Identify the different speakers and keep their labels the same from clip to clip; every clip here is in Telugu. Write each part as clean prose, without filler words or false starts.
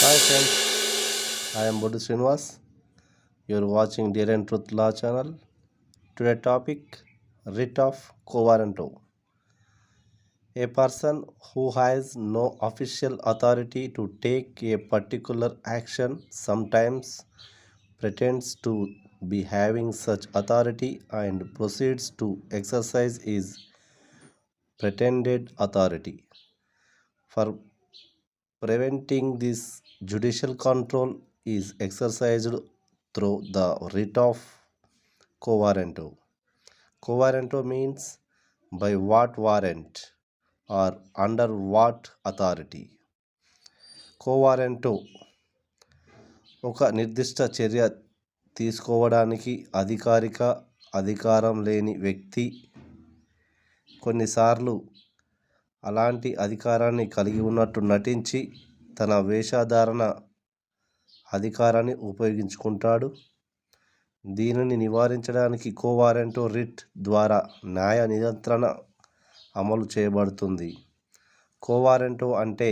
Speaker 1: Hi friends, I am Bodhi Srinivas. You are watching Dear and Truth Law channel. Today topic Writ of Quo Warranto. A person who has no official authority to take a particular action sometimes pretends to be having such authority and proceeds to exercise his pretended authority. For preventing this, judicial control is exercised through the writ of quo warranto. Quo warranto means by what warrant or under what authority. Quo warranto ఒక నిర్దిష్ట చర్య తీసుకోవడానికి అధికారిక అధికారం లేని వ్యక్తి కొన్నిసార్లు అలాంటి అధికారాన్ని కలిగి ఉన్నట్టు నటించి తన వేషధారణ అధికారాన్ని ఉపయోగించుకుంటాడు. దీనిని నివారించడానికి కో వారెంటో రిట్ ద్వారా న్యాయ నియంత్రణ అమలు చేయబడుతుంది. కో వారెంటో అంటే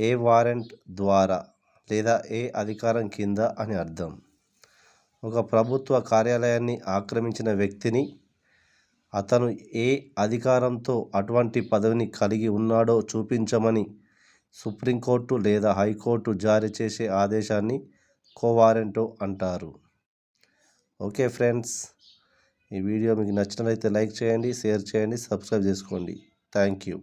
Speaker 1: ఏ వారెంట్ ద్వారా లేదా ఏ అధికారం కింద అని అర్థం. ఒక ప్రభుత్వ కార్యాలయాన్ని ఆక్రమించిన వ్యక్తిని అతను ఏ అధికారంతో అటువంటి పదవిని కలిగి ఉన్నాడో చూపించమని సుప్రీంకోర్టు లేదా హైకోర్టు జారీ చేసే ఆదేశాన్ని కో వారెంటో అంటారు. ఓకే ఫ్రెండ్స్, ఈ వీడియో మీకు నచ్చినట్లయితే లైక్ చేయండి, షేర్ చేయండి, సబ్స్క్రైబ్ చేసుకోండి. Thank you.